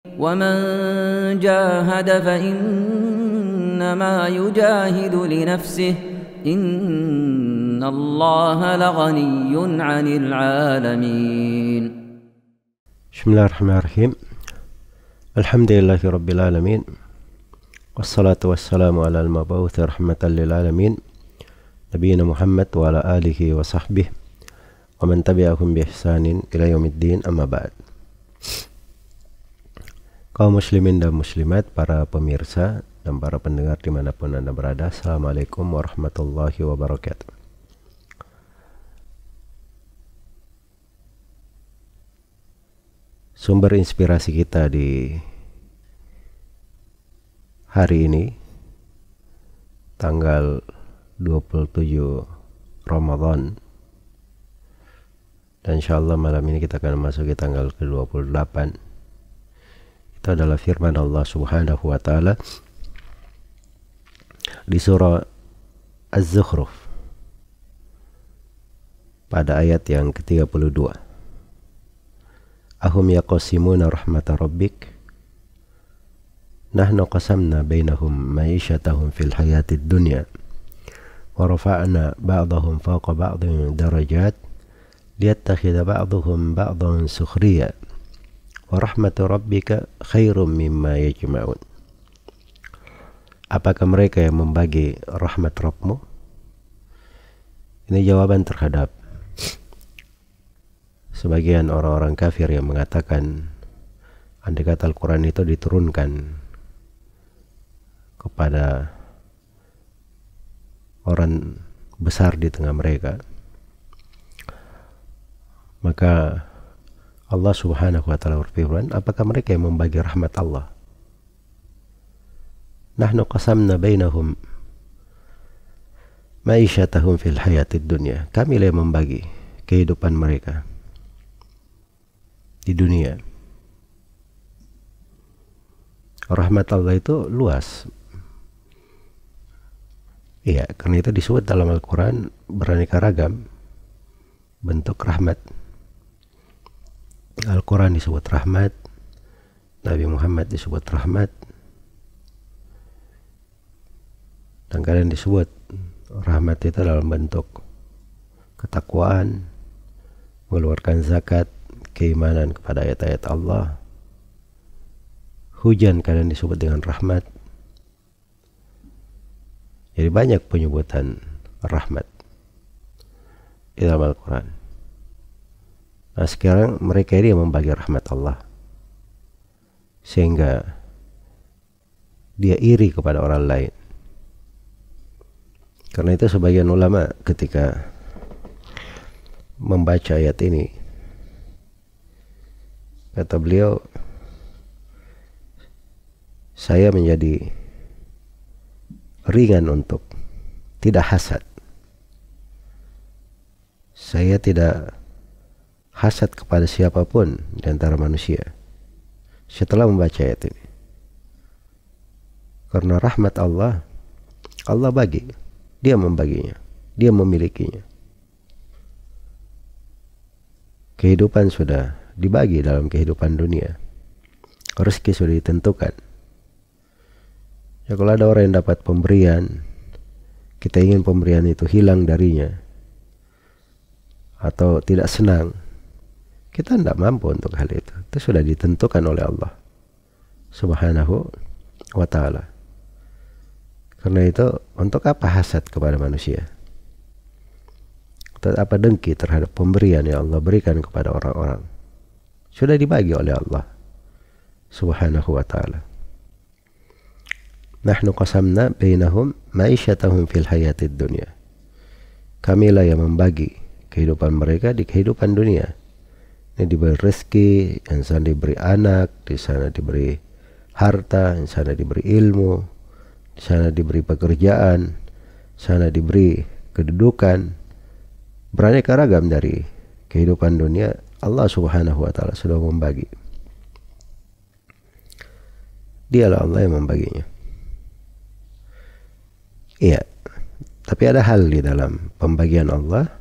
ومن جاهد فإنما يجاهد لنفسه إن الله لغني عن العالمين. بسم الله الرحمن الرحيم. الحمد لله رب العالمين، والصلاة والسلام على المبعوث رحمة للعالمين نبينا محمد وعلى آله وصحبه ومن تبعهم بإحسان إلى يوم الدين. أما بعد. Kaum muslimin dan muslimat, para pemirsa dan para pendengar dimanapun Anda berada, Assalamualaikum warahmatullahi wabarakatuh. Sumber inspirasi kita di hari ini, tanggal 27 Ramadan, dan insyaallah malam ini kita akan memasuki tanggal ke-28. Itu adalah firman Allah Subhanahu wa taala di surah Az-Zukhruf pada ayat yang ke-32. Ahum yaqasimuna rahmata rabbik nahnu qasamna bainahum ma'isyatahum fil hayatid dunya wa rafa'na ba'dahum fawqa ba'din darajat liyattakhidha ba'duhum ba'dan sukhriya wa rahmatu rabbika khairum mimma yajma'un. Apakah mereka yang membagi rahmat Rabbmu? Ini jawaban terhadap sebagian orang-orang kafir yang mengatakan andai kata Al-Quran itu diturunkan kepada orang besar di tengah mereka, maka Allah Subhanahu wa taala berfirman, apakah mereka yang membagi rahmat Allah? Nahnu qasamna bainahum ma'isyatahum fil hayatid dunya. Kami yang membagi kehidupan mereka di dunia. Rahmat Allah itu luas. Iya, karena itu disebut dalam Al-Quran beraneka ragam bentuk rahmat. Al-Quran disebut rahmat, Nabi Muhammad disebut rahmat, dan kalian disebut rahmat itu dalam bentuk ketakwaan, mengeluarkan zakat, keimanan kepada ayat-ayat Allah. Hujan kalian disebut dengan rahmat. Jadi banyak penyebutan rahmat di dalam Al-Quran. Nah, sekarang mereka ini yang membagi rahmat Allah sehingga dia iri kepada orang lain. Karena itu sebagian ulama ketika membaca ayat ini, kata beliau, saya menjadi ringan untuk tidak hasad. Saya tidak hasad kepada siapapun di antara manusia setelah membaca ayat ini. Karena rahmat Allah, Allah bagi, dia membaginya, dia memilikinya. Kehidupan sudah dibagi dalam kehidupan dunia, rezeki sudah ditentukan. Ya, kalau ada orang yang dapat pemberian, kita ingin pemberian itu hilang darinya atau tidak senang, kita tidak mampu untuk hal itu. Itu sudah ditentukan oleh Allah Subhanahu wa ta'ala. Karena itu, untuk apa hasad kepada manusia? Untuk apa dengki terhadap pemberian yang Allah berikan kepada orang-orang? Sudah dibagi oleh Allah Subhanahu wa ta'ala. Nahnu qasamna bainahum ma'isyatahum fil hayatid dunya. Kamilah yang membagi kehidupan mereka di kehidupan dunia. Ini diberi rezeki, yang sana diberi anak, di sana diberi harta, yang sana diberi ilmu, di sana diberi pekerjaan, sana diberi kedudukan. Beraneka ragam dari kehidupan dunia, Allah Subhanahu wa ta'ala sudah membagi. Dialah Allah yang membaginya. Iya, tapi ada hal di dalam pembagian Allah.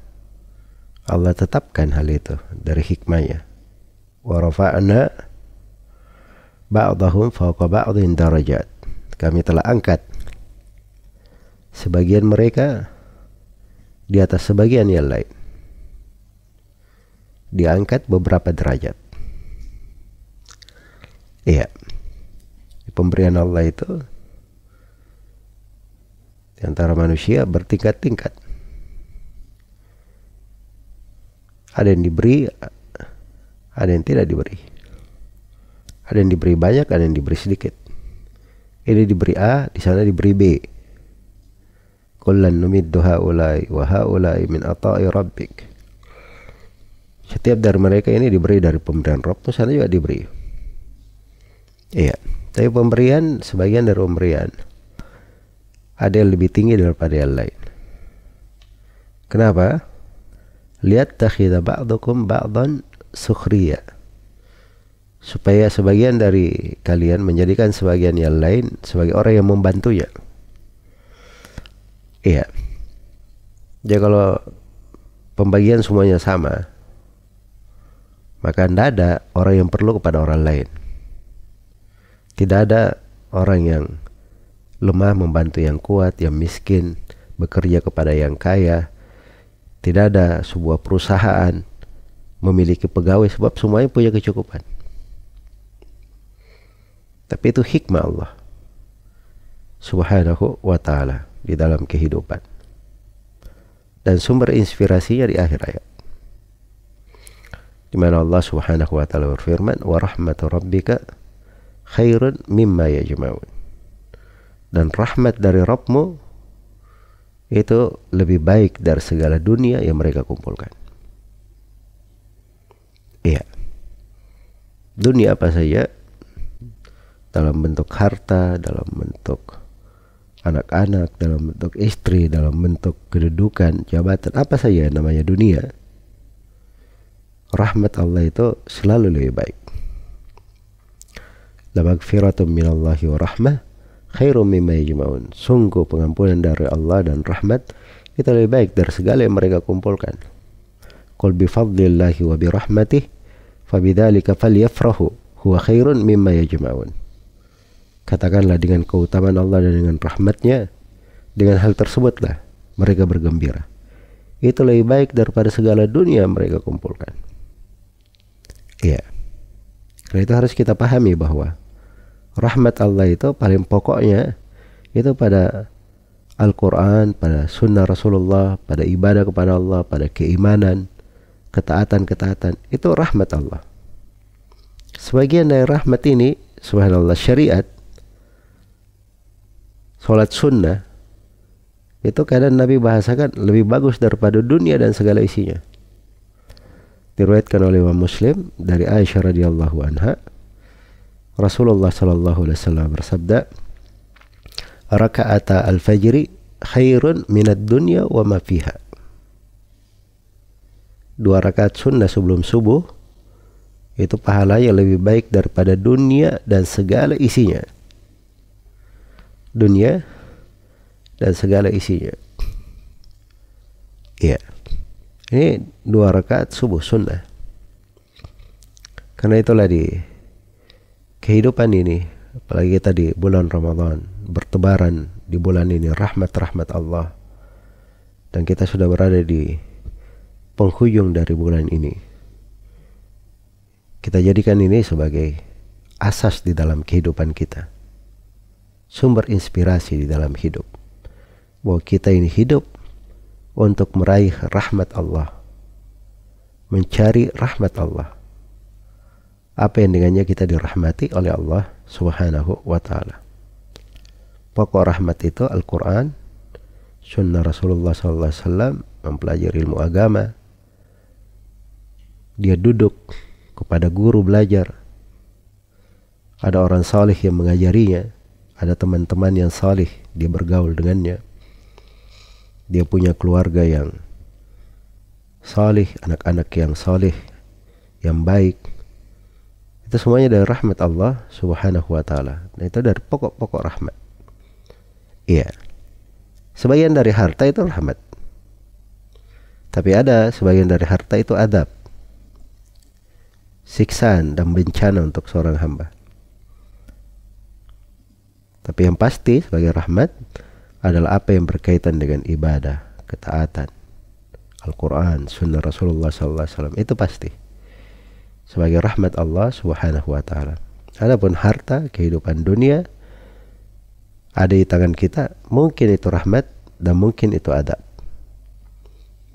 Allah tetapkan hal itu dari hikmahnya. Wa rafa'na ba'dahum fawqa ba'dhin darajat. Kami telah angkat sebagian mereka di atas sebagian yang lain. Diangkat beberapa derajat. Iya. Pemberian Allah itu di antara manusia bertingkat-tingkat. Ada yang diberi, ada yang tidak diberi. Ada yang diberi banyak, ada yang diberi sedikit. Ini diberi A, di sana diberi B. Kullan numiddu haulai wa haulai min ata'i rabbik. Setiap dari mereka ini diberi dari pemberian Rabb, di sana juga diberi. Iya, tapi pemberian, sebagian dari pemberian ada yang lebih tinggi daripada yang lain. Kenapa? Lihat takhidha ba'dukum ba'dan sukhriya, supaya sebagian dari kalian menjadikan sebagian yang lain sebagai orang yang membantunya. Iya. Jadi kalau pembagian semuanya sama, maka tidak ada orang yang perlu kepada orang lain. Tidak ada orang yang lemah membantu yang kuat, yang miskin bekerja kepada yang kaya. Tidak ada sebuah perusahaan memiliki pegawai, sebab semuanya punya kecukupan. Tapi itu hikmah Allah Subhanahu wa ta'ala di dalam kehidupan, dan sumber inspirasinya di akhir ayat, di mana Allah Subhanahu wa ta'ala berfirman, wa rahmatu rabbika khairun mimma yajma'un. Dan rahmat dari Rabbmu itu lebih baik dari segala dunia yang mereka kumpulkan. Iya. Dunia apa saja, dalam bentuk harta, dalam bentuk anak-anak, dalam bentuk istri, dalam bentuk kedudukan, jabatan, apa saja namanya dunia, rahmat Allah itu selalu lebih baik. La magfiratun minallahi wa rahmah khairum mimma yajma'un. Sungguh pengampunan dari Allah dan rahmat itu lebih baik dari segala yang mereka kumpulkan. Qul bi fadlillahi wa bi rahmatih fabidzalika falyafrahu huwa khairun mimma yajma'un. Katakanlah dengan keutamaan Allah dan dengan rahmatnya, dengan hal tersebutlah mereka bergembira. Itu lebih baik daripada segala dunia yang mereka kumpulkan. Iya. Karena itu harus kita pahami bahwa rahmat Allah itu paling pokoknya itu pada Al-Quran, pada sunnah Rasulullah, pada ibadah kepada Allah, pada keimanan, ketaatan-ketaatan. Itu rahmat Allah. Sebagian dari rahmat ini, subhanallah, syariat, sholat sunnah, itu kadang Nabi bahasakan lebih bagus daripada dunia dan segala isinya. Diriwayatkan oleh Imam Muslim dari Aisyah radhiyallahu anha, Rasulullah sallallahu alaihi wasallam bersabda, "Raka'ata al-fajri khairun minad dunya wa ma fiha." 2 rakaat sunnah sebelum subuh itu pahalanya lebih baik daripada dunia dan segala isinya. Dunia dan segala isinya. Iya. Ini 2 rakaat subuh sunnah. Karena itulah di kehidupan ini, apalagi kita di bulan Ramadan, bertebaran di bulan ini rahmat-rahmat Allah, dan kita sudah berada di penghujung dari bulan ini. Kita jadikan ini sebagai asas di dalam kehidupan kita, sumber inspirasi di dalam hidup, bahwa kita ini hidup untuk meraih rahmat Allah, mencari rahmat Allah. Apa yang dengannya kita dirahmati oleh Allah Subhanahu wa ta'ala. Pokok rahmat itu Al-Quran, sunnah Rasulullah SAW, mempelajari ilmu agama. Dia duduk kepada guru belajar. Ada orang salih yang mengajarinya, ada teman-teman yang salih, dia bergaul dengannya. Dia punya keluarga yang salih, anak-anak yang salih, yang baik. Itu semuanya dari rahmat Allah Subhanahu wa ta'ala. Nah, itu dari pokok-pokok rahmat. Iya. Sebagian dari harta itu rahmat. Tapi ada sebagian dari harta itu adab, siksaan dan bencana untuk seorang hamba. Tapi yang pasti sebagai rahmat adalah apa yang berkaitan dengan ibadah, ketaatan, Al-Quran, sunnah Rasulullah SAW. Itu pasti sebagai rahmat Allah Subhanahu wa ta'ala. Adapun harta, kehidupan dunia ada di tangan kita, mungkin itu rahmat dan mungkin itu adab.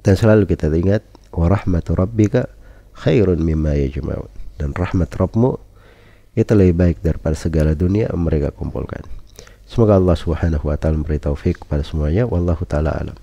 Dan selalu kita ingat, wa rahmatu rabbika khairun mimma yajma'un. Dan rahmat Rabbmu itu lebih baik daripada segala dunia yang mereka kumpulkan. Semoga Allah Subhanahu wa ta'ala memberi taufik kepada semuanya. Wallahu ta'ala alam.